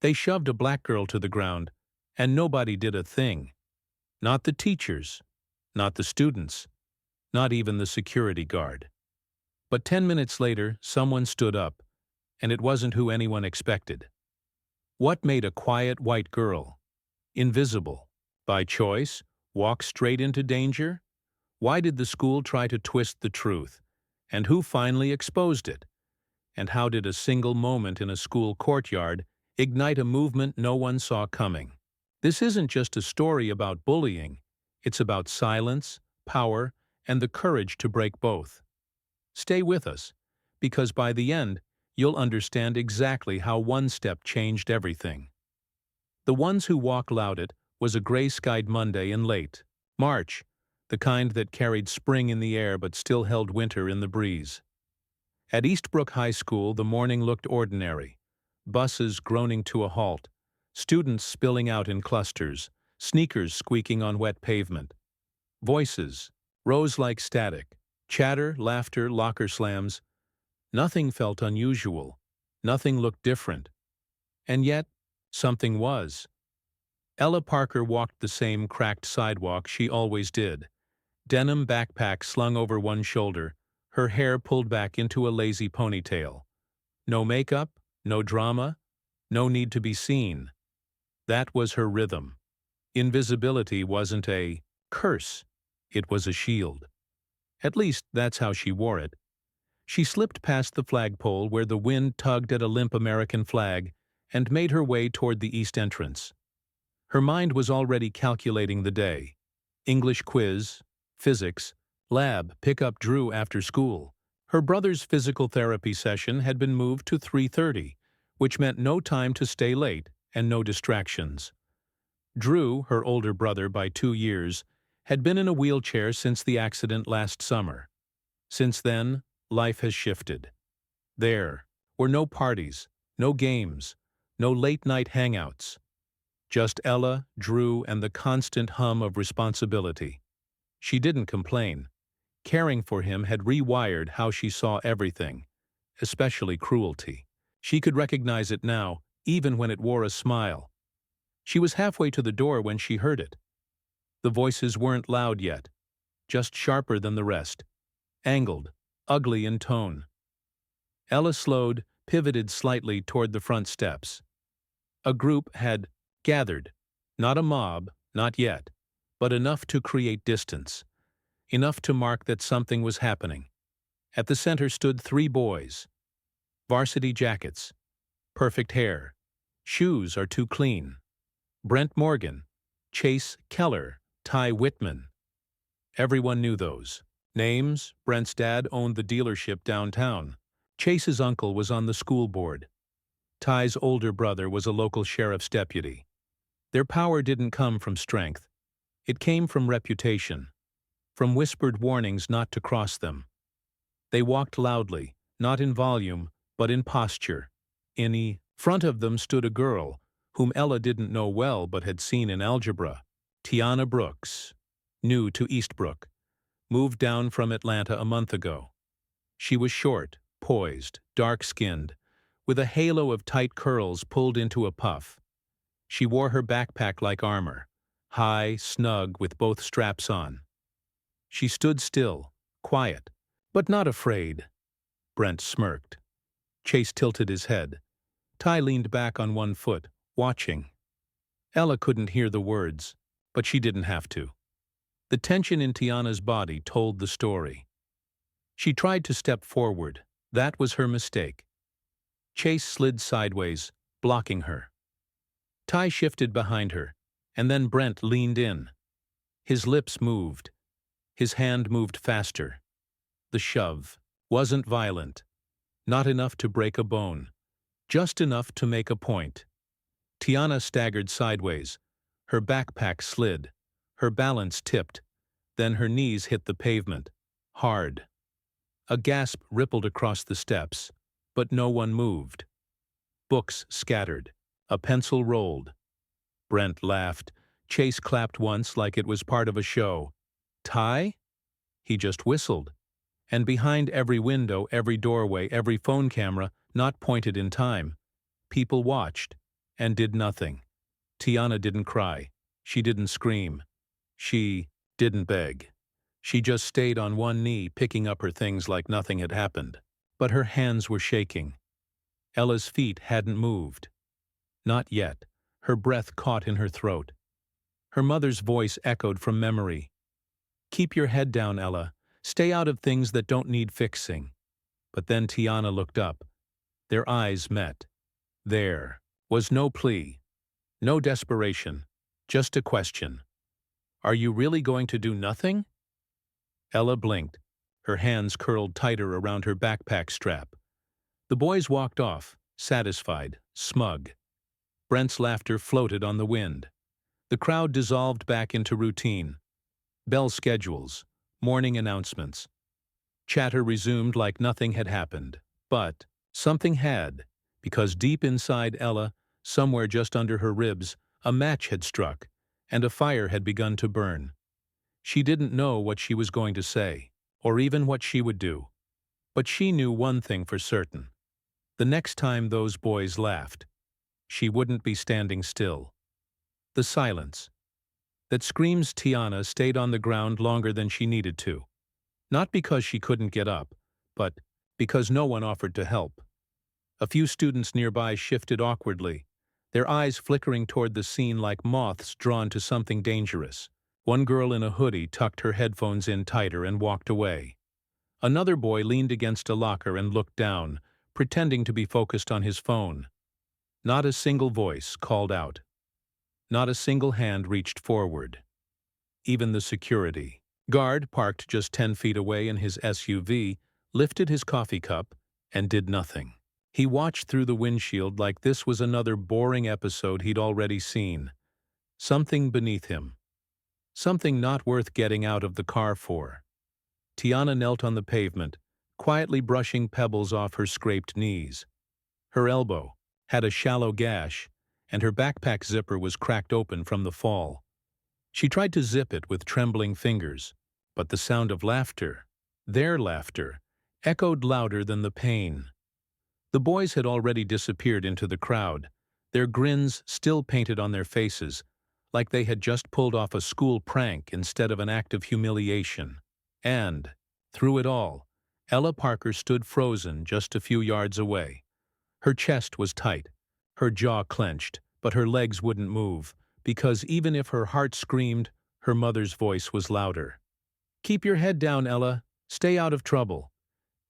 They shoved a black girl to the ground, and nobody did a thing. Not the teachers, not the students, not even the security guard. But 10 minutes later, someone stood up, and it wasn't who anyone expected. What made a quiet white girl, invisible, by choice, walk straight into danger? Why did the school try to twist the truth? And who finally exposed it? And how did a single moment in a school courtyard ignite a movement no one saw coming? This isn't just a story about bullying, it's about silence, power, and the courage to break both. Stay with us, because by the end, you'll understand exactly how one step changed everything. The Ones Who Walk Louded was a gray-skied Monday in late March, the kind that carried spring in the air but still held winter in the breeze. At Eastbrook High School, the morning looked ordinary. Buses groaning to a halt, students spilling out in clusters, sneakers squeaking on wet pavement. Voices rose like static, chatter, laughter, locker slams. Nothing felt unusual. Nothing looked different. And yet, something was. Ella Parker walked the same cracked sidewalk she always did, denim backpack slung over one shoulder, her hair pulled back into a lazy ponytail. No makeup, no drama, no need to be seen. That was her rhythm. Invisibility wasn't a curse, it was a shield. At least that's how she wore it. She slipped past the flagpole where the wind tugged at a limp American flag and made her way toward the east entrance. Her mind was already calculating the day. English quiz, physics, lab, pick up Drew after school. Her brother's physical therapy session had been moved to 3:30, which meant no time to stay late and no distractions. Drew, her older brother by 2 years, had been in a wheelchair since the accident last summer. Since then, life has shifted. There were no parties, no games, no late-night hangouts. Just Ella, Drew, and the constant hum of responsibility. She didn't complain. Caring for him had rewired how she saw everything, especially cruelty. She could recognize it now, even when it wore a smile. She was halfway to the door when she heard it. The voices weren't loud yet, just sharper than the rest, angled, ugly in tone. Ella slowed, pivoted slightly toward the front steps. A group had gathered, not a mob, not yet, but enough to create distance, enough to mark that something was happening. At the center stood 3 boys. Varsity jackets, perfect hair, shoes are too clean. Brent Morgan, Chase Keller, Ty Whitman. Everyone knew those. Names: Brent's dad owned the dealership downtown. Chase's uncle was on the school board. Ty's older brother was a local sheriff's deputy. Their power didn't come from strength. It came from reputation, from whispered warnings not to cross them. They walked loudly, not in volume, but in posture. In front of them stood a girl, whom Ella didn't know well but had seen in algebra. Tiana Brooks, new to Eastbrook, moved down from Atlanta a month ago. She was short, poised, dark-skinned, with a halo of tight curls pulled into a puff. She wore her backpack like armor, high, snug, with both straps on. She stood still, quiet, but not afraid. Brent smirked. Chase tilted his head. Ty leaned back on one foot, watching. Ella couldn't hear the words, but she didn't have to. The tension in Tiana's body told the story. She tried to step forward. That was her mistake. Chase slid sideways, blocking her. Ty shifted behind her, and then Brent leaned in. His lips moved. His hand moved faster. The shove wasn't violent. Not enough to break a bone. Just enough to make a point. Tiana staggered sideways. Her backpack slid. Her balance tipped. Then her knees hit the pavement. Hard. A gasp rippled across the steps, but no one moved. Books scattered. A pencil rolled. Brent laughed. Chase clapped once like it was part of a show. Ty? He just whistled. And behind every window, every doorway, every phone camera, not pointed in time, people watched. and did nothing. Tiana didn't cry. She didn't scream. She didn't beg. She just stayed on one knee, picking up her things like nothing had happened. But her hands were shaking. Ella's feet hadn't moved. Not yet. Her breath caught in her throat. Her mother's voice echoed from memory. "Keep your head down, Ella. Stay out of things that don't need fixing." But then Tiana looked up. Their eyes met. There was no plea, no desperation, just a question. "Are you really going to do nothing?" Ella blinked. Her hands curled tighter around her backpack strap. The boys walked off, satisfied, smug. Brent's laughter floated on the wind. The crowd dissolved back into routine. Bell schedules, morning announcements. Chatter resumed like nothing had happened. But something had, because deep inside Ella, somewhere just under her ribs, a match had struck, and a fire had begun to burn. She didn't know what she was going to say, or even what she would do. But she knew one thing for certain. The next time those boys laughed, she wouldn't be standing still. The silence. That screams Tiana stayed on the ground longer than she needed to. Not because she couldn't get up, but because no one offered to help. A few students nearby shifted awkwardly, their eyes flickering toward the scene like moths drawn to something dangerous. One girl in a hoodie tucked her headphones in tighter and walked away. Another boy leaned against a locker and looked down, pretending to be focused on his phone. Not a single voice called out. Not a single hand reached forward. Even the security guard, parked just 10 feet away in his SUV, lifted his coffee cup and did nothing. He watched through the windshield like this was another boring episode he'd already seen. Something beneath him. Something not worth getting out of the car for. Tiana knelt on the pavement, quietly brushing pebbles off her scraped knees. Her elbow had a shallow gash, and her backpack zipper was cracked open from the fall. She tried to zip it with trembling fingers, but the sound of laughter, their laughter, echoed louder than the pain. The boys had already disappeared into the crowd, their grins still painted on their faces, like they had just pulled off a school prank instead of an act of humiliation. And, through it all, Ella Parker stood frozen just a few yards away. Her chest was tight, her jaw clenched, but her legs wouldn't move, because even if her heart screamed, her mother's voice was louder. "Keep your head down, Ella. Stay out of trouble.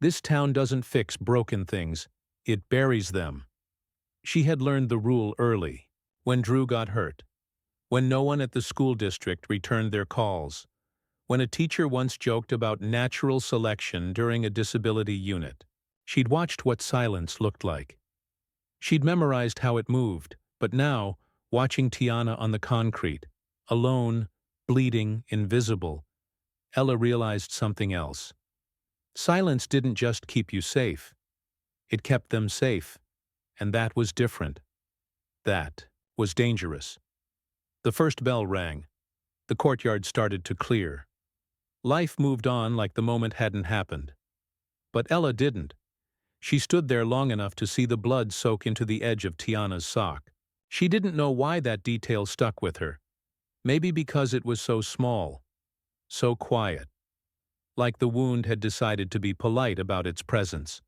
This town doesn't fix broken things, it buries them." She had learned the rule early, when Drew got hurt, when no one at the school district returned their calls, when a teacher once joked about natural selection during a disability unit. She'd watched what silence looked like. She'd memorized how it moved, but now, watching Tiana on the concrete, alone, bleeding, invisible, Ella realized something else. Silence didn't just keep you safe. It kept them safe, and that was different. That was dangerous. The first bell rang. The courtyard started to clear. Life moved on like the moment hadn't happened. But Ella didn't. She stood there long enough to see the blood soak into the edge of Tiana's sock. She didn't know why that detail stuck with her. Maybe because it was so small, so quiet. Like the wound had decided to be polite about its presence.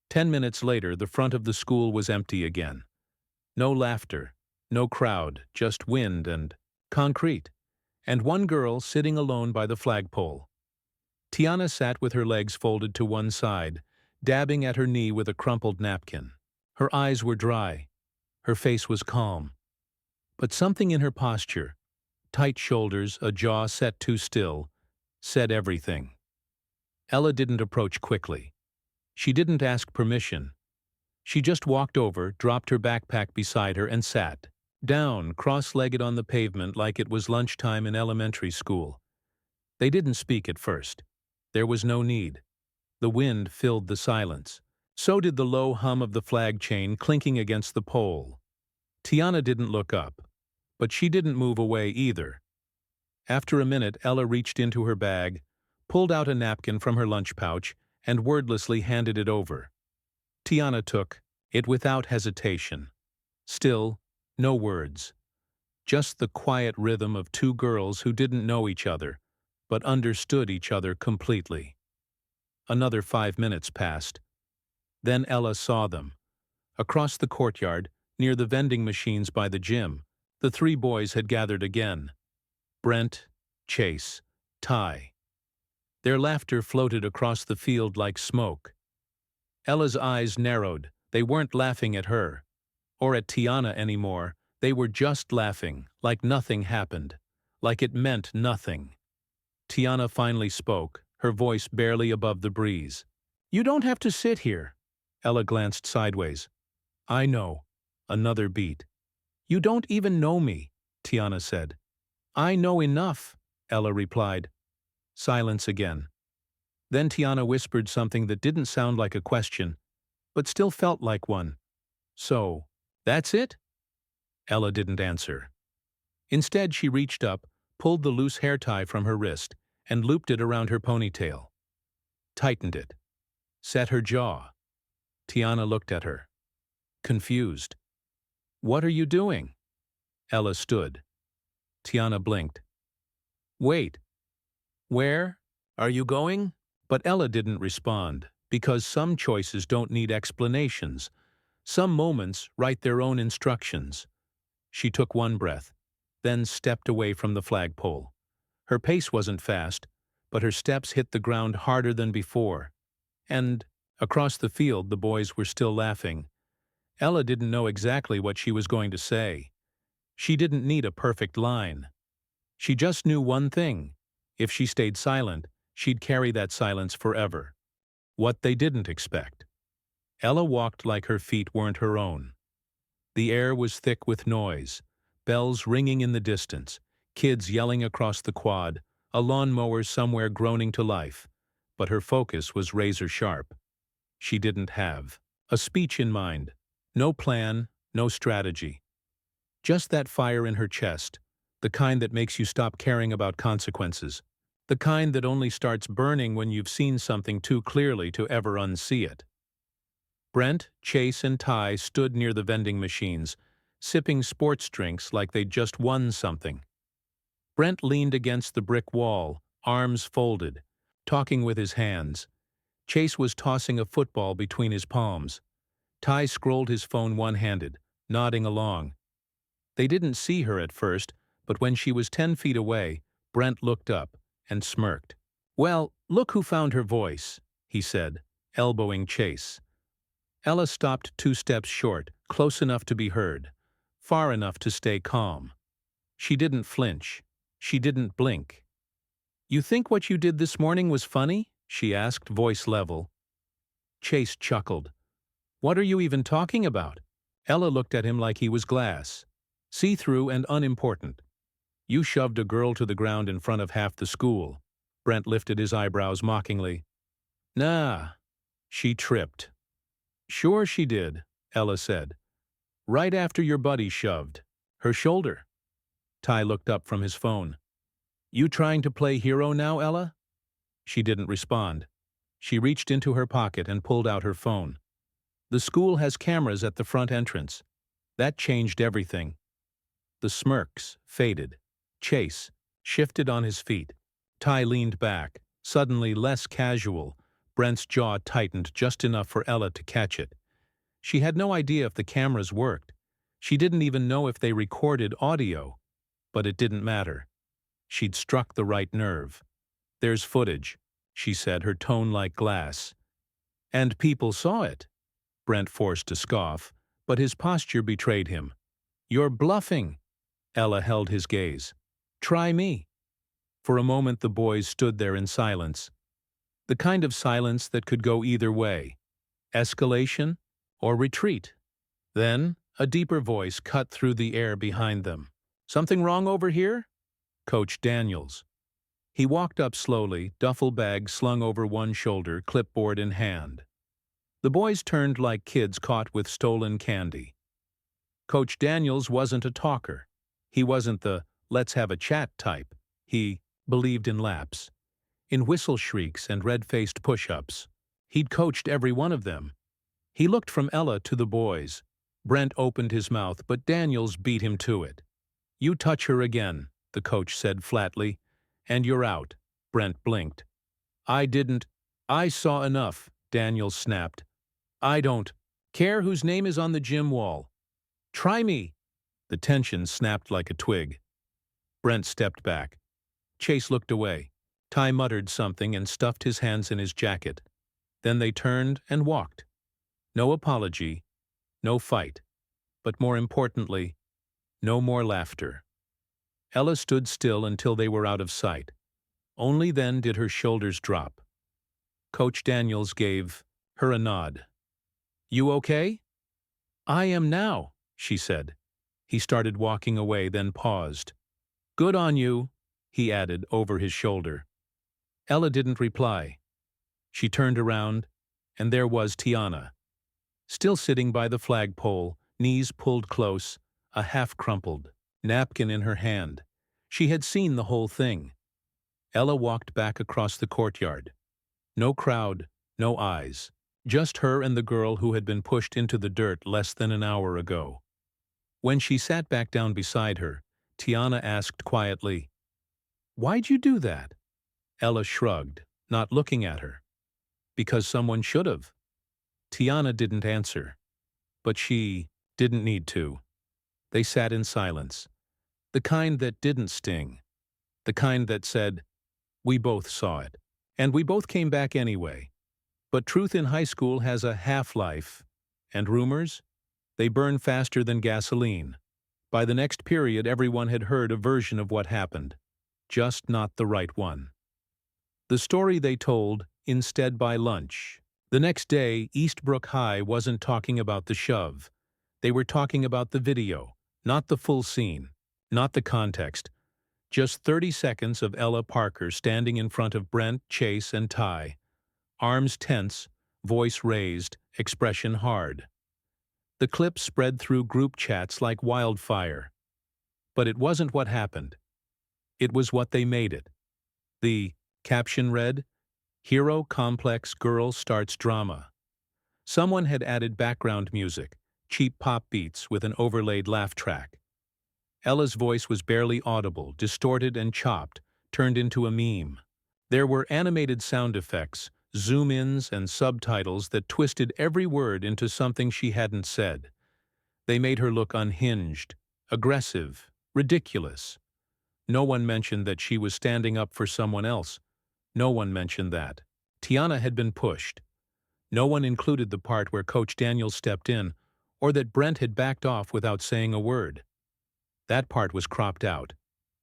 10 minutes later, the front of the school was empty again. No laughter, no crowd, just wind and concrete, and one girl sitting alone by the flagpole. Tiana sat with her legs folded to one side, dabbing at her knee with a crumpled napkin. Her eyes were dry. Her face was calm. But something in her posture, tight shoulders, a jaw set too still, said everything. Ella didn't approach quickly. She didn't ask permission. She just walked over, dropped her backpack beside her, and sat down, cross-legged on the pavement like it was lunchtime in elementary school. They didn't speak at first. There was no need. The wind filled the silence. So did the low hum of the flag chain clinking against the pole. Tiana didn't look up, but she didn't move away either. After a minute, Ella reached into her bag, pulled out a napkin from her lunch pouch, and wordlessly handed it over. Tiana took it without hesitation. Still, No words. Just the quiet rhythm of two girls who didn't know each other, but understood each other completely. Another 5 minutes passed. Then Ella saw them. Across the courtyard, near the vending machines by the gym, the three boys had gathered again. Brent, Chase, Ty. Their laughter floated across the field like smoke. Ella's eyes narrowed. They weren't laughing at her, or at Tiana anymore. They were just laughing, like nothing happened, like it meant nothing. Tiana finally spoke, her voice barely above the breeze. "You don't have to sit here." Ella glanced sideways. "I know." Another beat. "You don't even know me," Tiana said. "I know enough," Ella replied. Silence again. Then Tiana whispered something that didn't sound like a question, but still felt like one. "So, that's it?" Ella didn't answer. Instead, she reached up, pulled the loose hair tie from her wrist, and looped it around her ponytail. Tightened it. Set her jaw. Tiana looked at her. Confused. "What are you doing?" Ella stood. Tiana blinked. "Wait. Where are you going?" But Ella didn't respond, because some choices don't need explanations. Some moments write their own instructions. She took one breath, then stepped away from the flagpole. Her pace wasn't fast, but her steps hit the ground harder than before. And, across the field, the boys were still laughing. Ella didn't know exactly what she was going to say. She didn't need a perfect line. She just knew one thing. If she stayed silent, she'd carry that silence forever. What they didn't expect. Ella walked like her feet weren't her own. The air was thick with noise, bells ringing in the distance, kids yelling across the quad, a lawnmower somewhere groaning to life. But her focus was razor sharp. She didn't have a speech in mind, no plan, no strategy. Just that fire in her chest, the kind that makes you stop caring about consequences, the kind that only starts burning when you've seen something too clearly to ever unsee it. Brent, Chase, and Ty stood near the vending machines, sipping sports drinks like they'd just won something. Brent leaned against the brick wall, arms folded, talking with his hands. Chase was tossing a football between his palms. Ty scrolled his phone one-handed, nodding along. They didn't see her at first, but when she was 10 feet away, Brent looked up and smirked. "Well, look who found her voice," he said, elbowing Chase. Ella stopped 2 steps short, close enough to be heard, far enough to stay calm. She didn't flinch. She didn't blink. "You think what you did this morning was funny?" she asked, voice level. Chase chuckled. "What are you even talking about?" Ella looked at him like he was glass, see-through and unimportant. "You shoved a girl to the ground in front of half the school." Brent lifted his eyebrows mockingly. "Nah, she tripped." "Sure she did," Ella said. "Right after your buddy shoved her shoulder." Ty looked up from his phone. "You trying to play hero now, Ella?" She didn't respond. She reached into her pocket and pulled out her phone. "The school has cameras at the front entrance. That changed everything." The smirks faded. Chase shifted on his feet. Ty leaned back, suddenly less casual. Brent's jaw tightened just enough for Ella to catch it. She had no idea if the cameras worked. She didn't even know if they recorded audio. But it didn't matter. She'd struck the right nerve. "There's footage," she said, her tone like glass. "And people saw it." Brent forced a scoff, but his posture betrayed him. "You're bluffing." Ella held his gaze. "Try me." For a moment the boys stood there in silence. The kind of silence that could go either way. Escalation or retreat. Then a deeper voice cut through the air behind them. "Something wrong over here?" Coach Daniels. He walked up slowly, duffel bag slung over one shoulder, clipboard in hand. The boys turned like kids caught with stolen candy. Coach Daniels wasn't a talker. He wasn't the "let's have a chat" type. He believed in laps, in whistle shrieks and red-faced push-ups. He'd coached every one of them. He looked from Ella to the boys. Brent opened his mouth, but Daniels beat him to it. "You touch her again," the coach said flatly, "and you're out." Brent blinked. "I didn't. I saw enough," Daniels snapped. "I don't care whose name is on the gym wall. Try me." The tension snapped like a twig. Brent stepped back. Chase looked away. Ty muttered something and stuffed his hands in his jacket. Then they turned and walked. No apology, no fight, but more importantly, no more laughter. Ella stood still until they were out of sight. Only then did her shoulders drop. Coach Daniels gave her a nod. "You okay?" "I am now," she said. He started walking away, then paused. "Good on you," he added over his shoulder. Ella didn't reply. She turned around, and there was Tiana, still sitting by the flagpole, knees pulled close, a half-crumpled napkin in her hand. She had seen the whole thing. Ella walked back across the courtyard. No crowd, no eyes. Just her and the girl who had been pushed into the dirt less than an hour ago. When she sat back down beside her, Tiana asked quietly, "Why'd you do that?" Ella shrugged, not looking at her. "Because someone should have." Tiana didn't answer. But she didn't need to. They sat in silence. The kind that didn't sting. The kind that said, "We both saw it. And we both came back anyway." But truth in high school has a half-life. And rumors? They burn faster than gasoline. By the next period, everyone had heard a version of what happened. Just not the right one. The story they told, instead by lunch. The next day, Eastbrook High wasn't talking about the shove. They were talking about the video, not the full scene, not the context. Just 30 seconds of Ella Parker standing in front of Brent, Chase, and Ty. Arms tense, voice raised, expression hard. The clip spread through group chats like wildfire. But it wasn't what happened. It was what they made it. The caption read, "Hero Complex Girl Starts Drama." Someone had added background music, cheap pop beats with an overlaid laugh track. Ella's voice was barely audible, distorted and chopped, turned into a meme. There were animated sound effects, zoom-ins and subtitles that twisted every word into something she hadn't said. They made her look unhinged, aggressive, ridiculous. No one mentioned that she was standing up for someone else. No one mentioned that Tiana had been pushed. No one included the part where Coach Daniels stepped in, or that Brent had backed off without saying a word. That part was cropped out.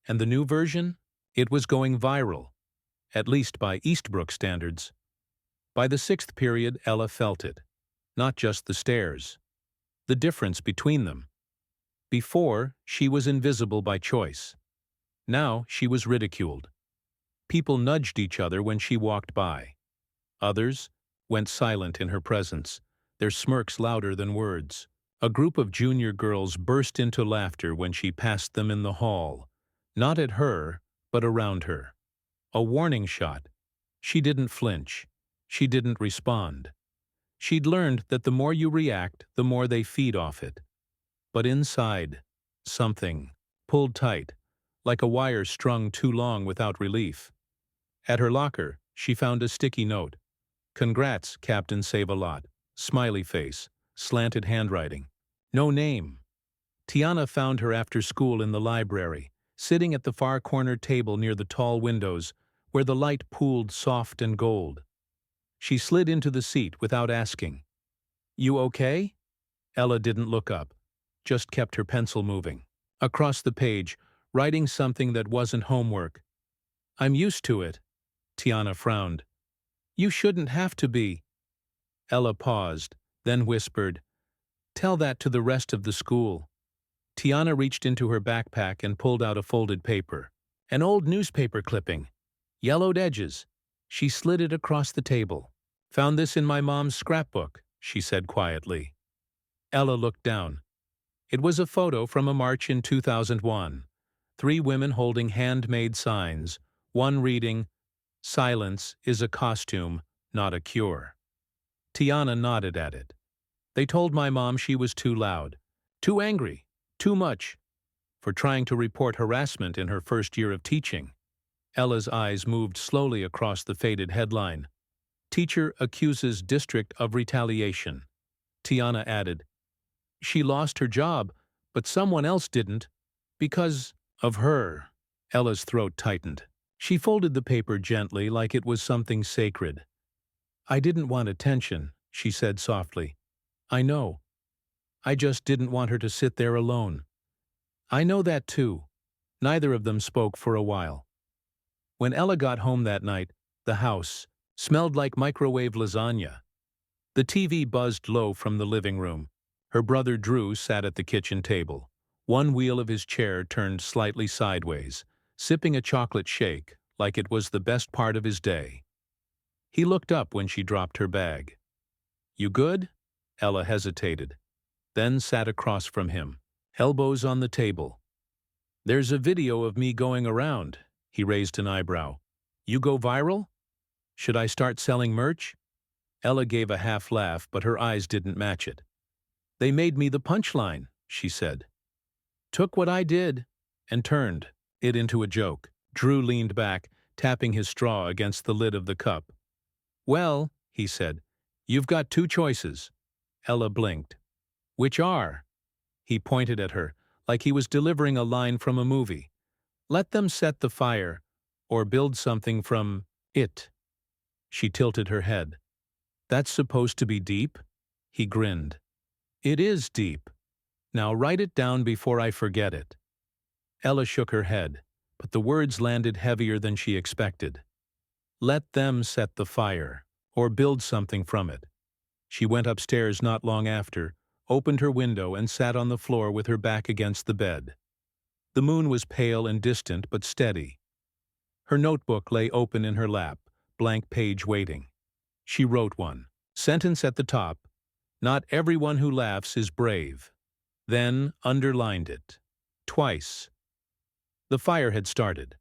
And the new version? It was going viral, at least by Eastbrook standards. By the 6th period, Ella felt it. Not just the stares. The difference between them. Before, she was invisible by choice. Now, she was ridiculed. People nudged each other when she walked by. Others went silent in her presence, their smirks louder than words. A group of junior girls burst into laughter when she passed them in the hall. Not at her, but around her. A warning shot. She didn't flinch. She didn't respond. She'd learned that the more you react, the more they feed off it. But inside, something pulled tight, like a wire strung too long without relief. At her locker, she found a sticky note. "Congrats, Captain Save-A-Lot." Smiley face, slanted handwriting. No name. Tiana found her after school in the library, sitting at the far corner table near the tall windows, where the light pooled soft and gold. She slid into the seat without asking. "You okay?" Ella didn't look up, just kept her pencil moving. Across the page, writing something that wasn't homework. "I'm used to it." Tiana frowned. "You shouldn't have to be." Ella paused, then whispered, "Tell that to the rest of the school." Tiana reached into her backpack and pulled out a folded paper. An old newspaper clipping. Yellowed edges. She slid it across the table. "Found this in my mom's scrapbook," she said quietly. Ella looked down. It was a photo from a march in 2001. 3 women holding handmade signs, one reading, "Silence is a costume, not a cure." Tiana nodded at it. They told my mom she was too loud, too angry, too much, for trying to report harassment in her first year of teaching. Ella's eyes moved slowly across the faded headline. Teacher accuses district of retaliation. Tiana added, she lost her job, but someone else didn't. Because of her. Ella's throat tightened. She folded the paper gently like it was something sacred. I didn't want attention, she said softly. I know. I just didn't want her to sit there alone. I know that too. Neither of them spoke for a while. When Ella got home that night, the house smelled like microwave lasagna. The TV buzzed low from the living room. Her brother Drew sat at the kitchen table. One wheel of his chair turned slightly sideways, sipping a chocolate shake like it was the best part of his day. He looked up when she dropped her bag. You good? Ella hesitated, then sat across from him, elbows on the table. There's a video of me going around. He raised an eyebrow. You go viral? Should I start selling merch? Ella gave a half laugh, but her eyes didn't match it. They made me the punchline, she said. Took what I did and turned it into a joke. Drew leaned back, tapping his straw against the lid of the cup. Well, he said, you've got two choices. Ella blinked. Which are? He pointed at her, like he was delivering a line from a movie. Let them set the fire, or build something from it. She tilted her head. That's supposed to be deep? He grinned. It is deep. Now write it down before I forget it. Ella shook her head, but the words landed heavier than she expected. Let them set the fire, or build something from it. She went upstairs not long after, opened her window and sat on the floor with her back against the bed. The moon was pale and distant but steady. Her notebook lay open in her lap, blank page waiting. She wrote one sentence at the top, not everyone who laughs is brave. Then underlined it. Twice. The fire had started.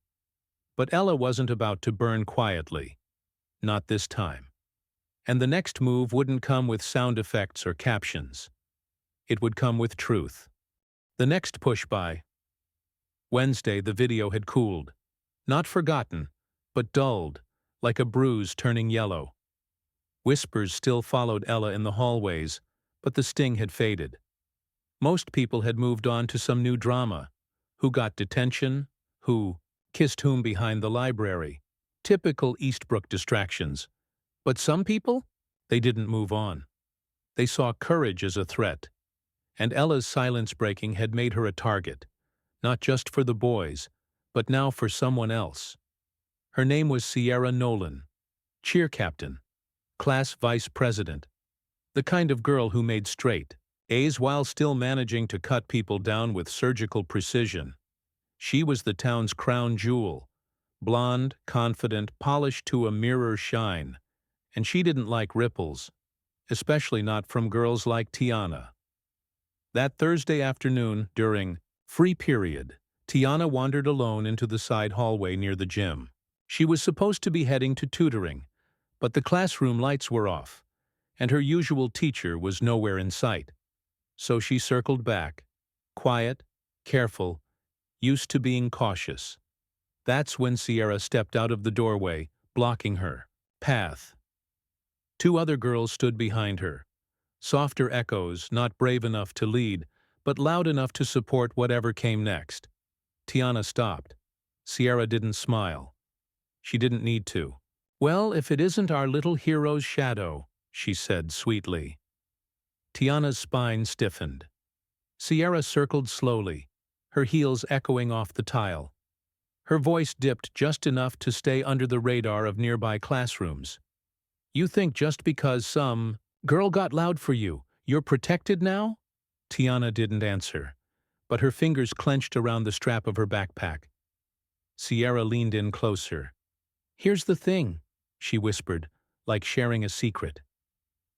But Ella wasn't about to burn quietly. Not this time. And the next move wouldn't come with sound effects or captions. It would come with truth. The next push-by. Wednesday, the video had cooled. Not forgotten, but dulled, like a bruise turning yellow. Whispers still followed Ella in the hallways, but the sting had faded. Most people had moved on to some new drama. Who got detention? Who kissed whom behind the library? Typical Eastbrook distractions. But some people? They didn't move on. They saw courage as a threat. And Ella's silence-breaking had made her a target, not just for the boys, but now for someone else. Her name was Sierra Nolan, cheer captain, class vice president, the kind of girl who made straight A's while still managing to cut people down with surgical precision. She was the town's crown jewel, blonde, confident, polished to a mirror shine, and she didn't like ripples, especially not from girls like Tiana. That Thursday afternoon, during free period, Tiana wandered alone into the side hallway near the gym. She was supposed to be heading to tutoring, but the classroom lights were off, and her usual teacher was nowhere in sight. So she circled back, quiet, careful, used to being cautious. That's when Sierra stepped out of the doorway, blocking her path. Two other girls stood behind her, softer echoes, not brave enough to lead, but loud enough to support whatever came next. Tiana stopped. Sierra didn't smile. She didn't need to. Well, if it isn't our little hero's shadow, she said sweetly. Tiana's spine stiffened. Sierra circled slowly, her heels echoing off the tile. Her voice dipped just enough to stay under the radar of nearby classrooms. You think just because some girl got loud for you, you're protected now? Tiana didn't answer, but her fingers clenched around the strap of her backpack. Sierra leaned in closer. Here's the thing, she whispered, like sharing a secret.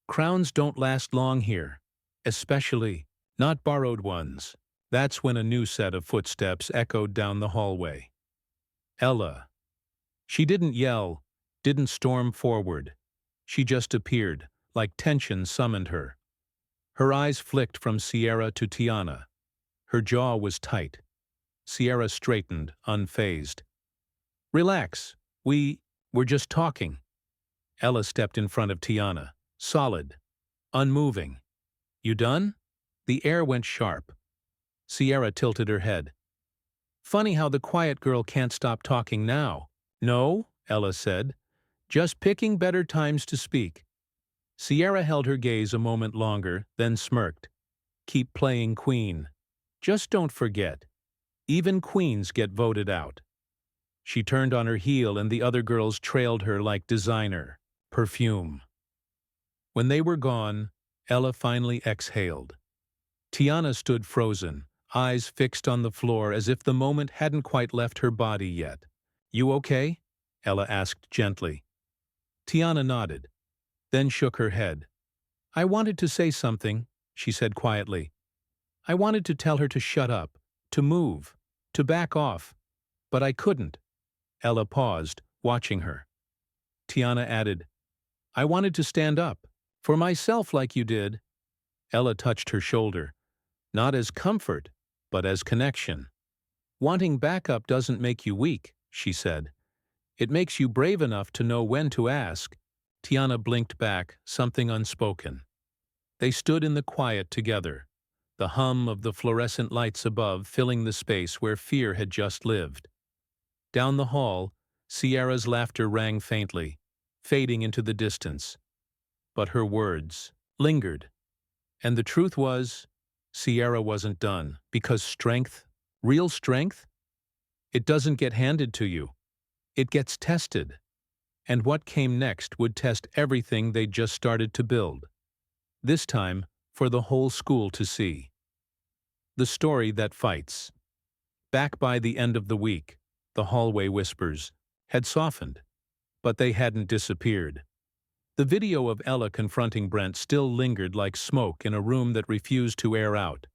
Crowns don't last long here, especially not borrowed ones. That's when a new set of footsteps echoed down the hallway. Ella. She didn't yell, didn't storm forward. She just appeared, like tension summoned her. Her eyes flicked from Sierra to Tiana. Her jaw was tight. Sierra straightened, unfazed. Relax. We're just talking. Ella stepped in front of Tiana, solid, unmoving. You done? The air went sharp. Sierra tilted her head. Funny how the quiet girl can't stop talking now. No, Ella said. Just picking better times to speak. Sierra held her gaze a moment longer, then smirked. Keep playing queen. Just don't forget. Even queens get voted out. She turned on her heel and the other girls trailed her like designer, perfume. When they were gone, Ella finally exhaled. Tiana stood frozen, eyes fixed on the floor as if the moment hadn't quite left her body yet. You okay? Ella asked gently. Tiana nodded, then shook her head. I wanted to say something, she said quietly. I wanted to tell her to shut up, to move, to back off, but I couldn't. Ella paused, watching her. Tiana added, I wanted to stand up, for myself like you did. Ella touched her shoulder, not as comfort, but as connection. Wanting backup doesn't make you weak, she said. It makes you brave enough to know when to ask. Tiana blinked back, something unspoken. They stood in the quiet together, the hum of the fluorescent lights above filling the space where fear had just lived. Down the hall, Sierra's laughter rang faintly, fading into the distance. But her words lingered. And the truth was, Sierra wasn't done, because strength, real strength, it doesn't get handed to you. It gets tested. And what came next would test everything they'd just started to build. This time, for the whole school to see. The story that fights. Back by the end of the week, the hallway whispers had softened, but they hadn't disappeared. The video of Ella confronting Brent still lingered like smoke in a room that refused to air out.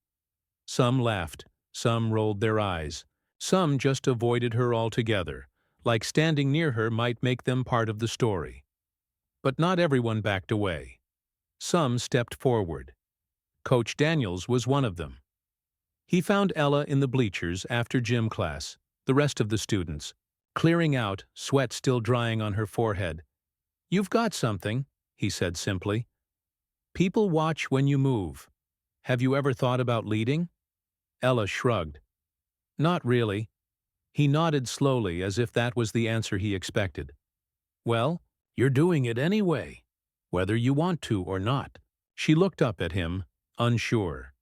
Some laughed, some rolled their eyes, some just avoided her altogether, like standing near her might make them part of the story. But not everyone backed away. Some stepped forward. Coach Daniels was one of them. He found Ella in the bleachers after gym class, the rest of the students, clearing out, sweat still drying on her forehead. You've got something, he said simply. People watch when you move. Have you ever thought about leading? Ella shrugged. Not really. He nodded slowly as if that was the answer he expected. Well, you're doing it anyway, whether you want to or not. She looked up at him, unsure.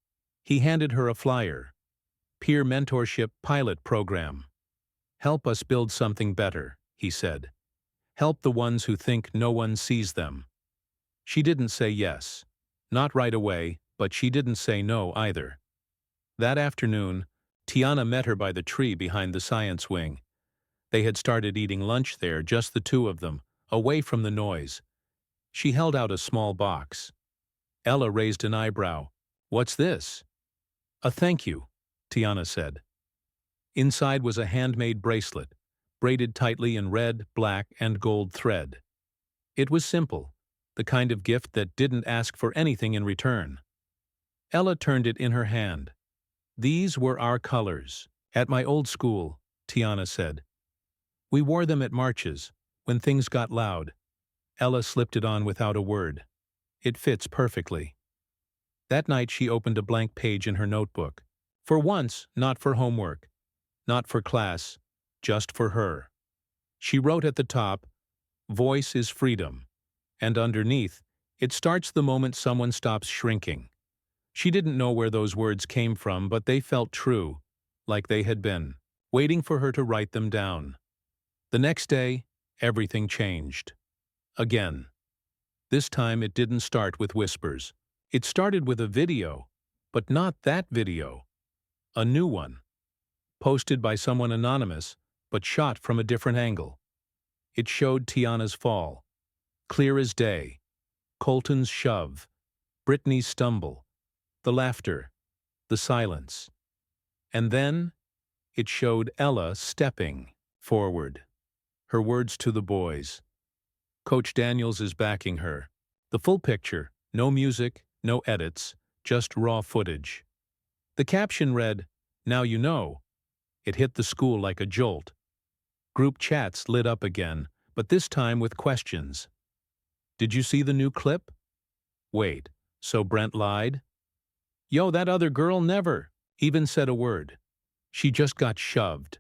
He handed her a flyer. Peer Mentorship Pilot Program. Help us build something better, he said. Help the ones who think no one sees them. She didn't say yes. Not right away, but she didn't say no either. That afternoon, Tiana met her by the tree behind the science wing. They had started eating lunch there, just the two of them, away from the noise. She held out a small box. Ella raised an eyebrow. What's this? A thank you, Tiana said. Inside was a handmade bracelet, braided tightly in red, black, and gold thread. It was simple, the kind of gift that didn't ask for anything in return. Ella turned it in her hand. These were our colors. At my old school, Tiana said. We wore them at marches, when things got loud. Ella slipped it on without a word. It fits perfectly. That night she opened a blank page in her notebook. For once, not for homework, not for class, just for her. She wrote at the top, Voice is freedom, and underneath, it starts the moment someone stops shrinking. She didn't know where those words came from, but they felt true, like they had been, waiting for her to write them down. The next day, everything changed. Again. This time it didn't start with whispers. It started with a video, but not that video. A new one. Posted by someone anonymous, but shot from a different angle. It showed Tiana's fall. Clear as day. Colton's shove. Brittany's stumble. The laughter. The silence. And then, it showed Ella stepping forward. Her words to the boys. Coach Daniels is backing her. The full picture, no music, no edits, just raw footage. The caption read, "Now you know." It hit the school like a jolt. Group chats lit up again, but this time with questions. Did you see the new clip? Wait, so Brent lied? Yo, that other girl never even said a word. She just got shoved.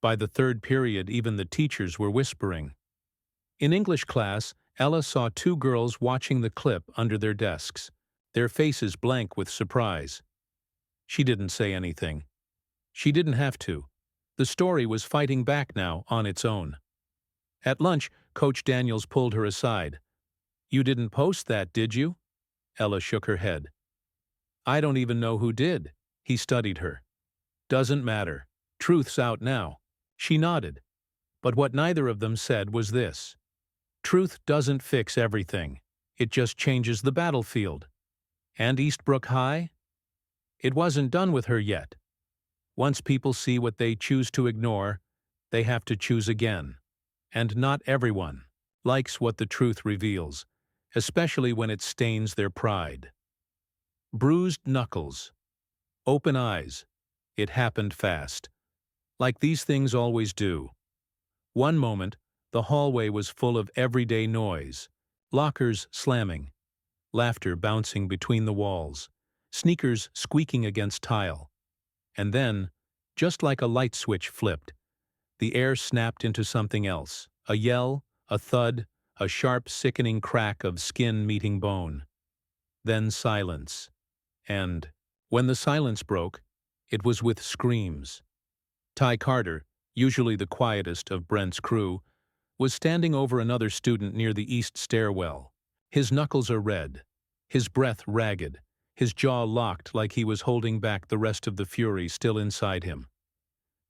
By the third period, even the teachers were whispering. In English class, Ella saw two girls watching the clip under their desks, their faces blank with surprise. She didn't say anything. She didn't have to. The story was fighting back now on its own. At lunch, Coach Daniels pulled her aside. "You didn't post that, did you?" Ella shook her head. "I don't even know who did." He studied her. "Doesn't matter. Truth's out now." She nodded. But what neither of them said was this. Truth doesn't fix everything. It just changes the battlefield. And Eastbrook High? It wasn't done with her yet. Once people see what they choose to ignore, they have to choose again. And not everyone likes what the truth reveals, especially when it stains their pride. Bruised knuckles. Open eyes. It happened fast. Like these things always do. One moment, the hallway was full of everyday noise. Lockers slamming. Laughter bouncing between the walls. Sneakers squeaking against tile. And then, just like a light switch flipped, the air snapped into something else. A yell, a thud, a sharp, sickening crack of skin meeting bone. Then silence. And, when the silence broke, it was with screams. Ty Carter, usually the quietest of Brent's crew, was standing over another student near the east stairwell. His knuckles are red, his breath ragged, his jaw locked like he was holding back the rest of the fury still inside him.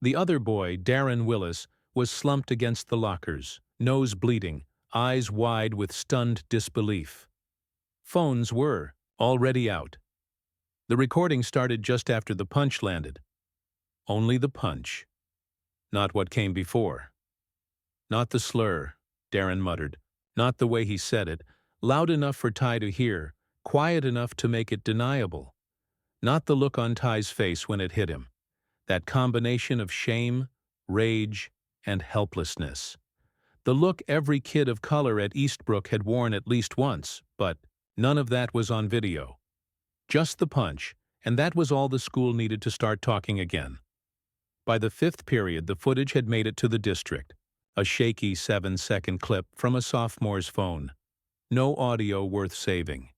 The other boy, Darren Willis, was slumped against the lockers, nose bleeding, eyes wide with stunned disbelief. Phones were already out. The recording started just after the punch landed. Only the punch. Not what came before. Not the slur, Darren muttered. Not the way he said it, loud enough for Ty to hear, quiet enough to make it deniable. Not the look on Ty's face when it hit him. That combination of shame, rage, and helplessness. The look every kid of color at Eastbrook had worn at least once, but none of that was on video. Just the punch, and that was all the school needed to start talking again. By the fifth period, the footage had made it to the district. A shaky 7-second clip from a sophomore's phone. No audio worth saving.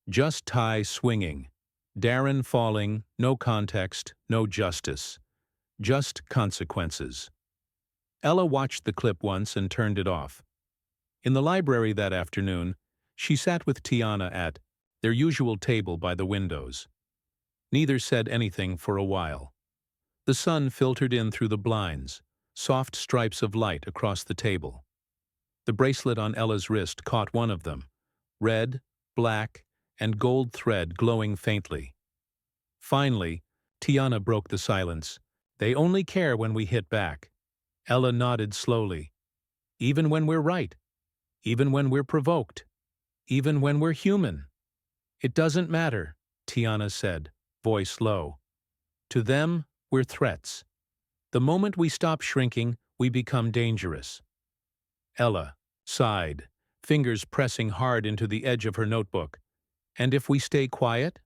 Just Ty swinging. Darren falling, no context, no justice. Just consequences. Ella watched the clip once and turned it off. In the library that afternoon, she sat with Tiana at their usual table by the windows. Neither said anything for a while. The sun filtered in through the blinds, soft stripes of light across the table. The bracelet on Ella's wrist caught one of them, red, black, and gold thread glowing faintly. Finally, Tiana broke the silence. "They only care when we hit back." Ella nodded slowly. "Even when we're right. Even when we're provoked. Even when we're human." "It doesn't matter," Tiana said, voice low. "To them, we're threats. The moment we stop shrinking, we become dangerous." Ella sighed, fingers pressing hard into the edge of her notebook. "And if we stay quiet?"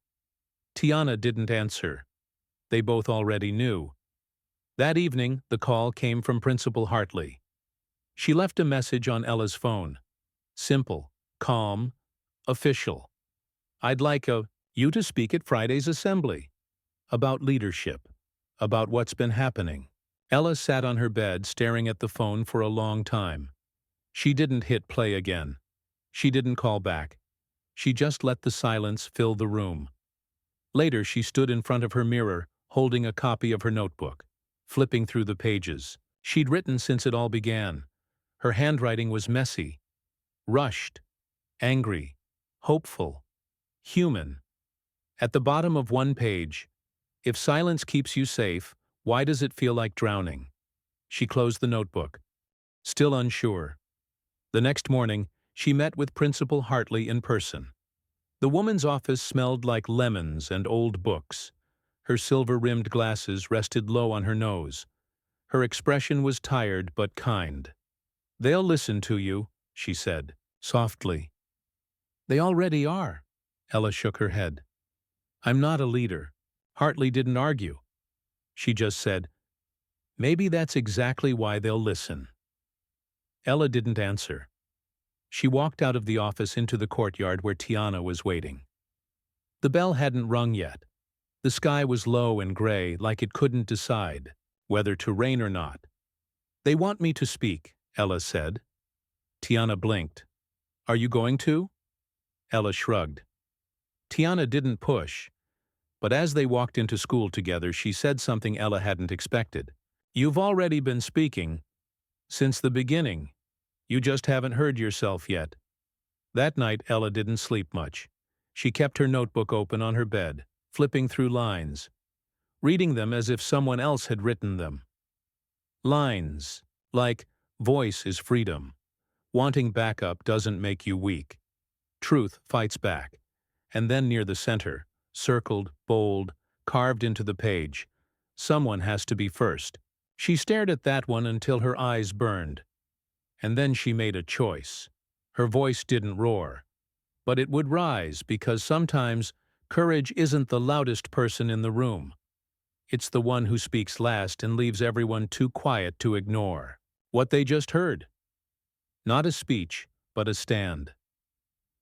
Tiana didn't answer. They both already knew. That evening, the call came from Principal Hartley. She left a message on Ella's phone. Simple, calm, official. "I'd like you to speak at Friday's assembly. About leadership. About what's been happening." Ella sat on her bed staring at the phone for a long time. She didn't hit play again. She didn't call back. She just let the silence fill the room. Later, she stood in front of her mirror, holding a copy of her notebook, flipping through the pages. She'd written since it all began. Her handwriting was messy, rushed, angry, hopeful, human. At the bottom of one page, "If silence keeps you safe, why does it feel like drowning?" She closed the notebook, still unsure. The next morning, she met with Principal Hartley in person. The woman's office smelled like lemons and old books. Her silver-rimmed glasses rested low on her nose. Her expression was tired but kind. "They'll listen to you," she said, softly. "They already are." Ella shook her head. "I'm not a leader." Hartley didn't argue. She just said, "Maybe that's exactly why they'll listen." Ella didn't answer. She walked out of the office into the courtyard where Tiana was waiting. The bell hadn't rung yet. The sky was low and gray, like it couldn't decide whether to rain or not. "They want me to speak," Ella said. Tiana blinked. "Are you going to?" Ella shrugged. Tiana didn't push, but as they walked into school together, she said something Ella hadn't expected. "You've already been speaking. Since the beginning. You just haven't heard yourself yet." That night, Ella didn't sleep much. She kept her notebook open on her bed, flipping through lines, reading them as if someone else had written them. Lines like, "Voice is freedom. Wanting backup doesn't make you weak. Truth fights back." And then near the center, circled, bold, carved into the page, "Someone has to be first." She stared at that one until her eyes burned. And then she made a choice. Her voice didn't roar, but it would rise, because sometimes courage isn't the loudest person in the room. It's the one who speaks last and leaves everyone too quiet to ignore what they just heard. Not a speech, but a stand.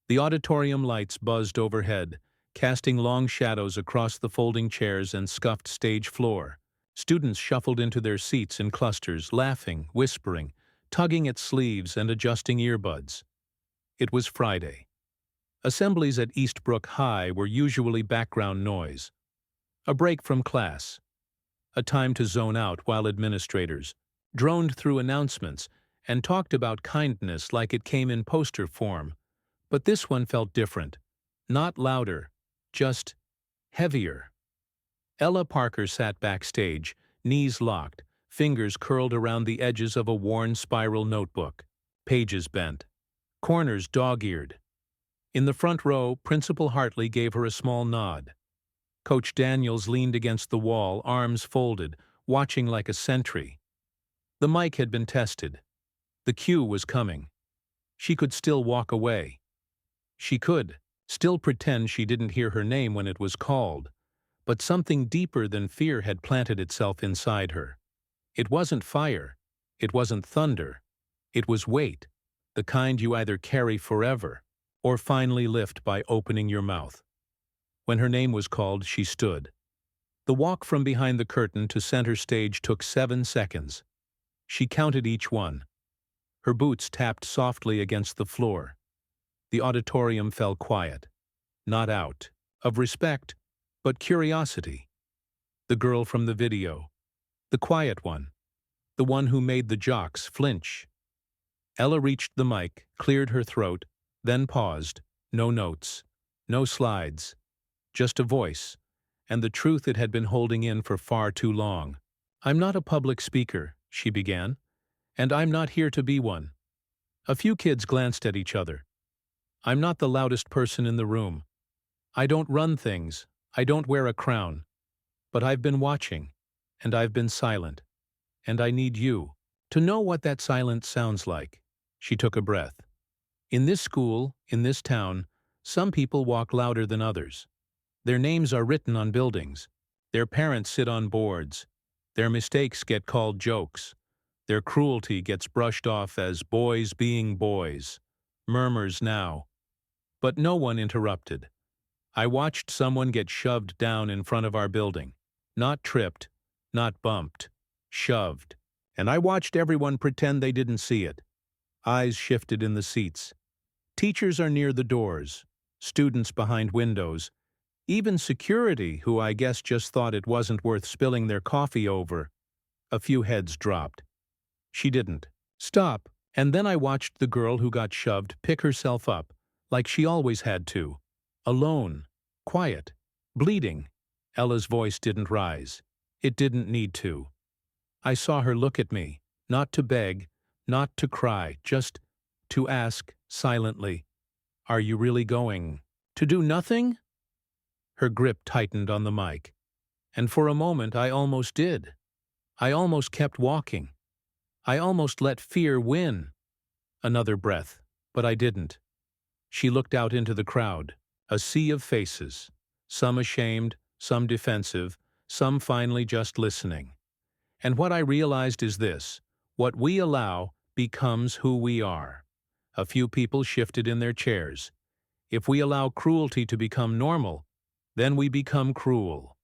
The auditorium lights buzzed overhead, casting long shadows across the folding chairs and scuffed stage floor. Students shuffled into their seats in clusters, laughing, whispering, tugging at sleeves and adjusting earbuds. It was Friday. Assemblies at Eastbrook High were usually background noise. A break from class. A time to zone out while administrators droned through announcements and talked about kindness like it came in poster form. But this one felt different. Not louder, just heavier. Ella Parker sat backstage, knees locked, fingers curled around the edges of a worn spiral notebook, pages bent, corners dog-eared. In the front row, Principal Hartley gave her a small nod. Coach Daniels leaned against the wall, arms folded, watching like a sentry. The mic had been tested. The cue was coming. She could still walk away. She could still pretend she didn't hear her name when it was called. But something deeper than fear had planted itself inside her. It wasn't fire. It wasn't thunder. It was weight, the kind you either carry forever or finally lift by opening your mouth. When her name was called, she stood. The walk from behind the curtain to center stage took 7 seconds. She counted each one. Her boots tapped softly against the floor. The auditorium fell quiet. Not out of respect, but curiosity. The girl from the video. The quiet one. The one who made the jocks flinch. Ella reached the mic, cleared her throat, then paused. No notes. No slides. Just a voice, and the truth it had been holding in for far too long. "I'm not a public speaker," she began, "and I'm not here to be one." A few kids glanced at each other. "I'm not the loudest person in the room. I don't run things. I don't wear a crown. But I've been watching, and I've been silent. And I need you to know what that silence sounds like." She took a breath. "In this school, in this town, some people walk louder than others. Their names are written on buildings. Their parents sit on boards. Their mistakes get called jokes. Their cruelty gets brushed off as boys being boys. Murmurs now." But no one interrupted. "I watched someone get shoved down in front of our building. Not tripped, not bumped. Shoved. And I watched everyone pretend they didn't see it." Eyes shifted in the seats. Teachers are near the doors. Students behind windows. Even security, who I guess just thought it wasn't worth spilling their coffee over. A few heads dropped. She didn't. "Stop." And then I watched the girl who got shoved pick herself up, like she always had to. Alone. Quiet. Bleeding. Ella's voice didn't rise. It didn't need to. I saw her look at me, not to beg, not to cry, just to ask, silently, "Are you really going To do nothing? Her grip tightened on the mic, and for a moment I almost did. I almost kept walking. I almost let fear win. Another breath, but I didn't. She looked out into the crowd, a sea of faces, some ashamed, some defensive, some finally just listening. And what I realized is this: what we allow becomes who we are. A few people shifted in their chairs. If we allow cruelty to become normal, then we become cruel.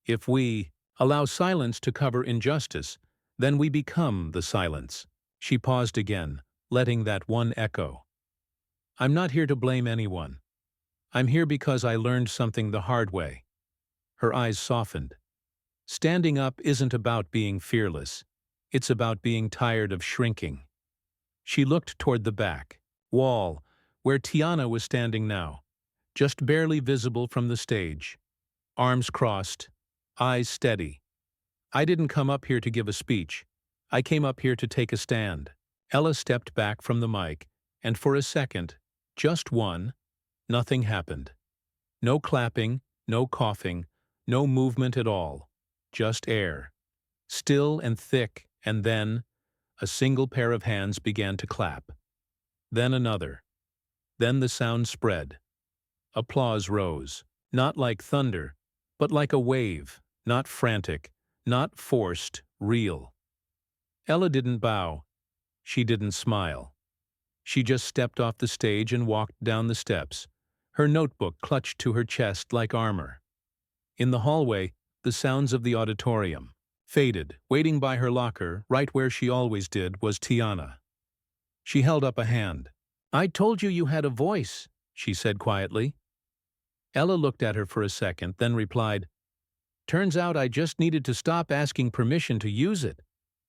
If we allow silence to cover injustice, then we become the silence. She paused again, letting that one echo. I'm not here to blame anyone. I'm here because I learned something the hard way. Her eyes softened. Standing up isn't about being fearless. It's about being tired of shrinking. She looked toward the back wall, where Tiana was standing now, just barely visible from the stage. Arms crossed, eyes steady. I didn't come up here to give a speech. I came up here to take a stand. Ella stepped back from the mic, and for a second, just one, nothing happened. No clapping, no coughing, no movement at all. Just air. Still and thick, and then a single pair of hands began to clap. Then another. Then the sound spread. Applause rose, not like thunder, but like a wave, not frantic, not forced, real. Ella didn't bow. She didn't smile. She just stepped off the stage and walked down the steps, her notebook clutched to her chest like armor. In the hallway, the sounds of the auditorium faded. Waiting by her locker, right where she always did, was Tiana. She held up a hand. "I told you you had a voice," she said quietly. Ella looked at her for a second, then replied, "Turns out I just needed to stop asking permission to use it."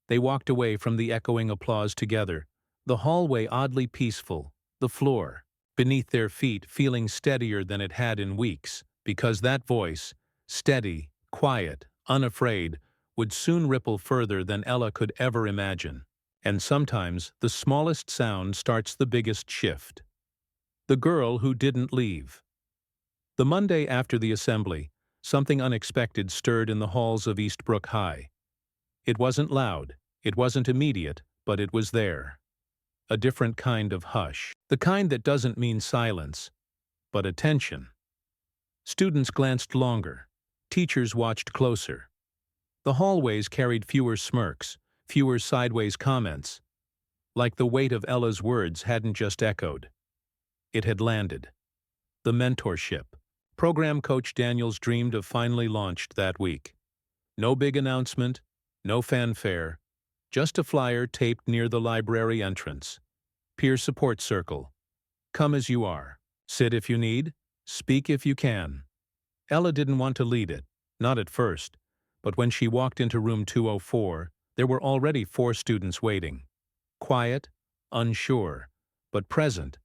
They walked away from the echoing applause together, the hallway oddly peaceful, the floor, beneath their feet, feeling steadier than it had in weeks, because that voice, steady, quiet, unafraid, would soon ripple further than Ella could ever imagine. And sometimes the smallest sound starts the biggest shift. The girl who didn't leave. The Monday after the assembly, something unexpected stirred in the halls of Eastbrook High. It wasn't loud, it wasn't immediate, but it was there. A different kind of hush. The kind that doesn't mean silence, but attention. Students glanced longer. Teachers watched closer. The hallways carried fewer smirks, fewer sideways comments. Like the weight of Ella's words hadn't just echoed. It had landed. The mentorship. Program coach Daniels dreamed of finally launched that week. No big announcement, no fanfare, just a flyer taped near the library entrance. Peer support circle. Come as you are. Sit if you need. Speak if you can. Ella didn't want to lead it, not at first, but when she walked into room 204, there were already 4 students waiting. Quiet, unsure, but present.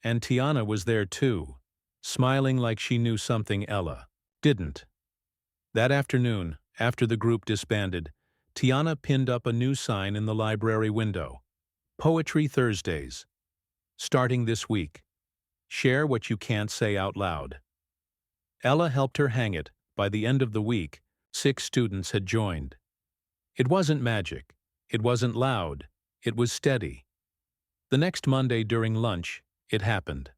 And Tiana was there too, smiling like she knew something Ella didn't. That afternoon, after the group disbanded, Tiana pinned up a new sign in the library window. Poetry Thursdays. Starting this week. Share what you can't say out loud. Ella helped her hang it. By the end of the week, 6 students had joined. It wasn't magic. It wasn't loud. It was steady. The next Monday during lunch, it happened.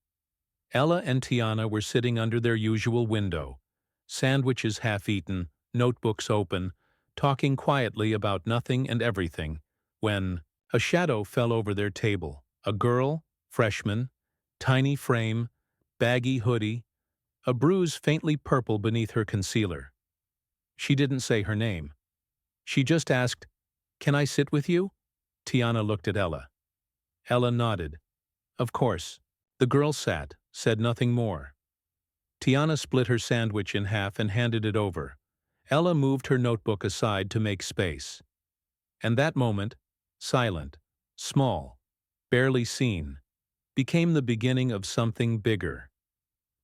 Ella and Tiana were sitting under their usual window, sandwiches half-eaten, notebooks open, talking quietly about nothing and everything, when a shadow fell over their table. A girl, freshman, tiny frame, baggy hoodie, a bruise faintly purple beneath her concealer. She didn't say her name. She just asked, "Can I sit with you?" Tiana looked at Ella. Ella nodded. Of course. The girl sat, said nothing more. Tiana split her sandwich in half and handed it over. Ella moved her notebook aside to make space. And that moment, silent, small, barely seen, became the beginning of something bigger.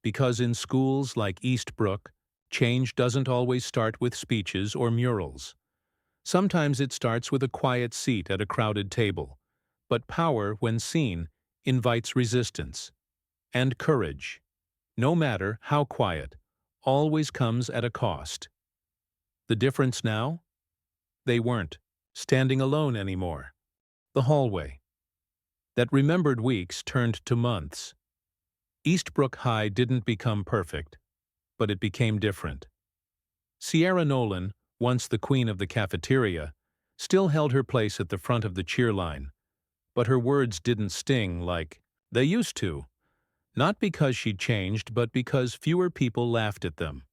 Because in schools like Eastbrook, change doesn't always start with speeches or murals. Sometimes it starts with a quiet seat at a crowded table. But power, when seen, invites resistance. And courage. no matter how quiet, always comes at a cost. The difference now? They weren't standing alone anymore. The hallway that remembered weeks turned to months. Eastbrook High didn't become perfect, but it became different. Sierra Nolan, once the queen of the cafeteria, still held her place at the front of the cheer line, but her words didn't sting like they used to, not because she'd changed, but because fewer people laughed at them.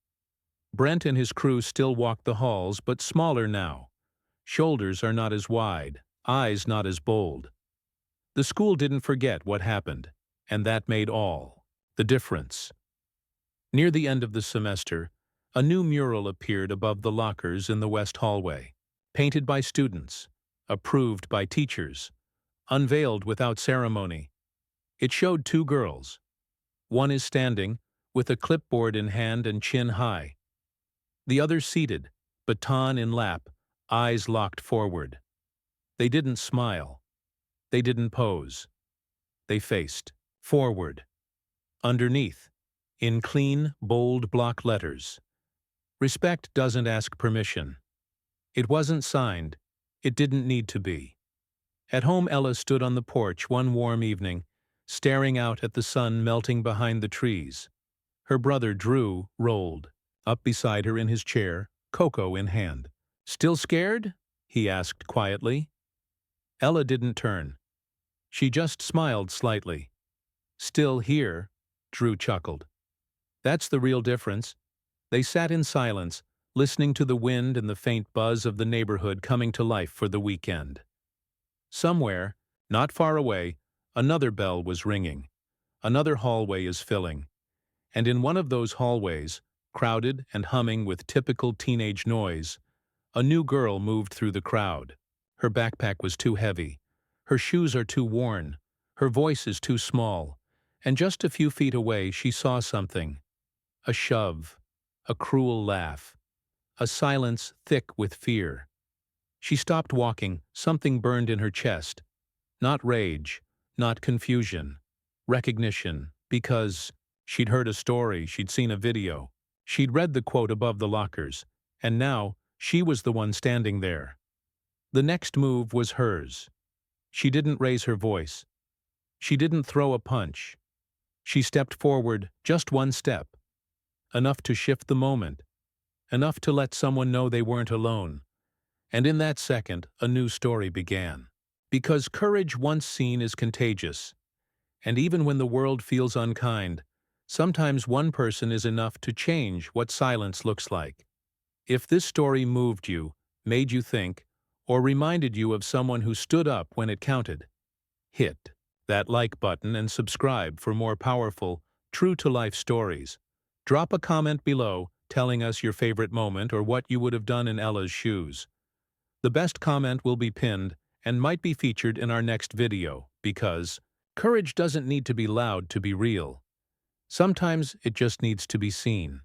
Brent and his crew still walked the halls, but smaller now. Shoulders are not as wide, eyes not as bold. The school didn't forget what happened, and that made all the difference. Near the end of the semester, a new mural appeared above the lockers in the west hallway, painted by students, approved by teachers, unveiled without ceremony. It showed two girls. One is standing, with a clipboard in hand and chin high. The other seated, baton in lap, eyes locked forward. They didn't smile. They didn't pose. They faced forward. Underneath, in clean, bold block letters, "Respect doesn't ask permission." It wasn't signed. It didn't need to be. At home, Ella stood on the porch one warm evening, staring out at the sun melting behind the trees. Her brother Drew rolled up beside her in his chair, cocoa in hand. "Still scared?" he asked quietly. Ella didn't turn. She just smiled slightly. "Still here," Drew chuckled. "That's the real difference." They sat in silence, listening to the wind and the faint buzz of the neighborhood coming to life for the weekend. Somewhere, not far away, another bell was ringing. Another hallway is filling. And in one of those hallways, crowded and humming with typical teenage noise, a new girl moved through the crowd. Her backpack was too heavy. Her shoes are too worn. Her voice is too small. And just a few feet away, she saw something. A shove. A cruel laugh. A silence thick with fear. She stopped walking, something burned in her chest. Not rage, not confusion. Recognition, because she'd heard a story, she'd seen a video. She'd read the quote above the lockers, and now she was the one standing there. The next move was hers. She didn't raise her voice. She didn't throw a punch. She stepped forward just one step. Enough to shift the moment. Enough to let someone know they weren't alone. And in that second, a new story began. Because courage once seen is contagious. And even when the world feels unkind, sometimes one person is enough to change what silence looks like. If this story moved you, made you think, or reminded you of someone who stood up when it counted, hit that like button and subscribe for more powerful, true-to-life stories. Drop a comment below telling us your favorite moment or what you would have done in Ella's shoes. The best comment will be pinned and might be featured in our next video, because courage doesn't need to be loud to be real. Sometimes it just needs to be seen.